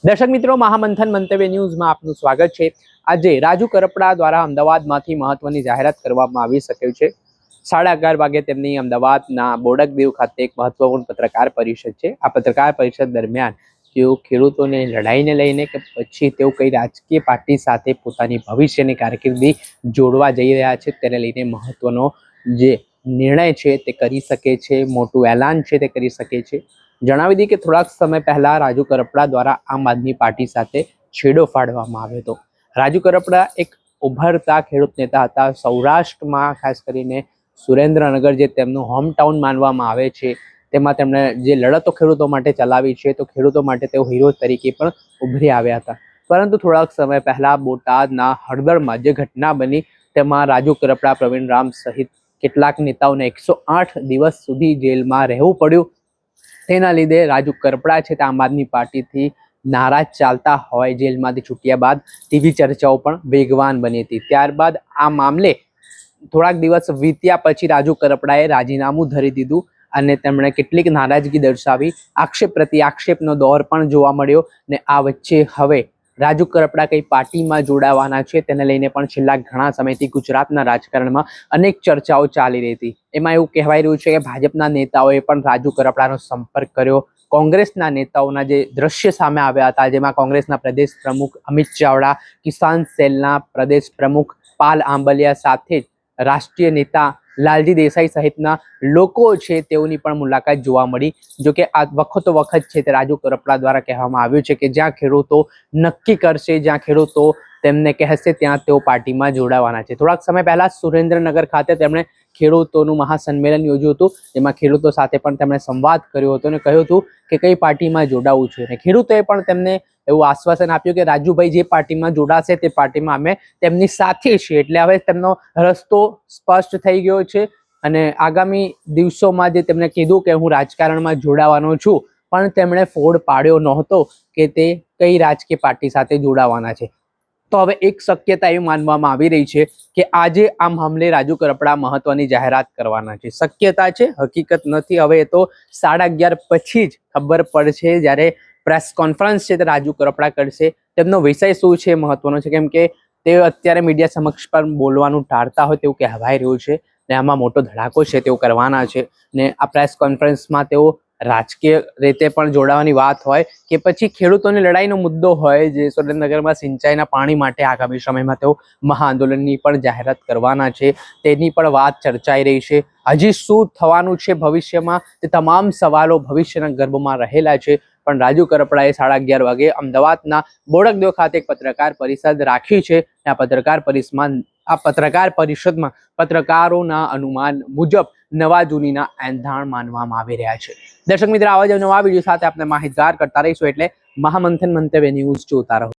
દર્શક મિત્રો, મહામંથન મંતવ્ય ન્યૂઝમાં આપનું સ્વાગત છે। આજે રાજુ કરપડા દ્વારા અમદાવાદમાંથી મહત્વની જાહેરાત કરવામાં આવી શકે છે। 11:30 વાગે તેમની અમદાવાદના બોડકદેવ ખાતે એક મહત્વપૂર્ણ પત્રકાર પરિષદ છે। આ પત્રકાર પરિષદ દરમિયાન તેઓ ખેડૂતોને લડાઈને લઈને કે પછી તેઓ કઈ રાજકીય પાર્ટી સાથે પોતાની ભવિષ્યની કારકિર્દી જોડવા જઈ રહ્યા છે તેને લઈને મહત્વનો જે નિર્ણય છે તે કરી શકે છે, મોટું એલાન છે તે કરી શકે છે। જણાવી દી કે થોડાક સમય પહેલા રાજુ કરપડા દ્વારા આમ આદમી પાર્ટી સાથે છેડો ફાડવામાં આવ્યો હતો। રાજુ કરપડા એક ઉભરતા ખેડૂત નેતા હતા। સૌરાષ્ટ્રમાં ખાસ કરીને સુરેન્દ્રનગર જે તેમનું હોમ ટાઉન માનવામાં આવે છે તેમાં તેમણે જે લડતો ખેડૂતો માટે ચલાવી છે તો ખેડૂતો માટે તેઓ હીરો તરીકે પણ ઉભરી આવ્યા હતા। પરંતુ થોડાક સમય પહેલા બોટાદના હળદળમાં જે ઘટના બની તેમાં રાજુ કરપડા, પ્રવીણ રામ સહિત કેટલાક નેતાઓને 108 દિવસ સુધી જેલમાં રહેવું પડ્યું। તેના લીધે રાજુ કરપડા છે તે આમ આદમી પાર્ટીથી નારાજ ચાલતા હોય જેલમાંથી છૂટ્યા બાદ તેવી ચર્ચાઓ પણ વેગવાન બની હતી। ત્યારબાદ આ મામલે થોડાક દિવસ વીત્યા પછી રાજુ કરપડાએ રાજીનામું ધરી દીધું અને તેમણે કેટલીક નારાજગી દર્શાવી। આક્ષેપ પ્રતિ આક્ષેપનો દોર પણ જોવા મળ્યો ને આ વચ્ચે હવે રાજુ કરપડા કઈ પાર્ટીમાં જોડાવાના છે તેને લઈને પણ છેલ્લા ઘણા સમયથી ગુજરાતના રાજકારણમાં અનેક ચર્ચાઓ ચાલી રહી હતી। એમાં એવું કહેવાય રહ્યું છે કે ભાજપના નેતાઓએ પણ રાજુ કરપડાનો સંપર્ક કર્યો। કોંગ્રેસના નેતાઓના જે દ્રશ્ય સામે આવ્યા હતા જેમાં કોંગ્રેસના પ્રદેશ પ્રમુખ અમિત ચાવડા, કિસાન સેલના પ્રદેશ પ્રમુખ પાલ આંબલિયા સાથે રાષ્ટ્રીય નેતા લાલજી દેસાઈ સહિતના લોકો છે તેઓની પણ મુલાકાત જોવા મળી। જો કે આ વખતો વખત છે તે રાજુ કરપડા દ્વારા કહેવામાં આવ્યું છે કે જ્યાં ખેડૂતો નક્કી કરશે, જ્યાં ખેડૂતો તેમને કહેશે ત્યાં તેઓ પાર્ટીમાં જોડાવાના છે। થોડાક સમય પહેલા સુરેન્દ્રનગર ખાતે તેમણે ખેડૂતોનું મહાસંમેલન યોજ્યું હતું જેમાં ખેડૂતો સાથે પણ તેમણે સંવાદ કર્યો હતો અને કહ્યું હતું કે કઈ પાર્ટીમાં જોડાવું છે અને ખેડૂતોએ પણ તેમને એવું આશ્વાસન આપ્યું કે રાજુભાઈ જે પાર્ટીમાં જોડાશે તે પાર્ટીમાં અમે તેમની સાથે છીએ। એટલે હવે તેમનો રસ્તો સ્પષ્ટ થઈ ગયો છે અને આગામી દિવસોમાં જે તેમણે કીધું કે હું રાજકારણમાં જોડાવાનો છું પણ તેમણે ફોડ પાડ્યો નહોતો કે તે કઈ રાજકીય પાર્ટી સાથે જોડાવાના છે। તો હવે એક શક્યતા એવી માનવામાં આવી રહી છે કે આજે આ મામલે રાજુ કરપડા મહત્વની જાહેરાત કરવાના છે। શક્યતા છે, હકીકત નથી। હવે એ તો 11:30 પછી જ ખબર પડશે જ્યારે પ્રેસ કોન્ફરન્સ છે તે રાજુ કરપડા કરશે। તેમનો વિષય શું છે મહત્વનો છે કેમ કે તે અત્યારે મીડિયા સમક્ષ પણ બોલવાનું ટાળતા હોય તેવું કહેવાય રહ્યું છે ને આમાં મોટો ધડાકો છે તેઓ કરવાના છે ને આ પ્રેસ કોન્ફરન્સમાં તેઓ રાજકીય રીતે પણ જોડાવાની વાત હોય કે પછી ખેડૂતોની લડાઈનો મુદ્દો હોય જે સુરેન્દ્રનગરમાં સિંચાઈના પાણી માટે આગામી સમયમાં તેઓ મહાઆંદોલનની પણ જાહેરાત કરવાના છે તેની પણ વાત ચર્ચાઈ રહી છે। હજી શું થવાનું છે ભવિષ્યમાં તે તમામ સવાલો ભવિષ્યના ગર્ભમાં રહેલા છે પણ રાજુ કરપડાએ 11:30 વાગે અમદાવાદના બોડકદેવ ખાતે એક પત્રકાર પરિષદ રાખી છે। આ પત્રકાર પરિષદમાં પત્રકારોના અનુમાન મુજબ નવા જૂનીના એંધાણ માનવામાં આવી રહ્યા છે। દર્શક મિત્રો, આવા જ નવા વિડીયો સાથે આપણે માહિતગાર કરતા રહીશું એટલે મહામંથન મંતવ્ય ન્યૂઝ જોતા રહો।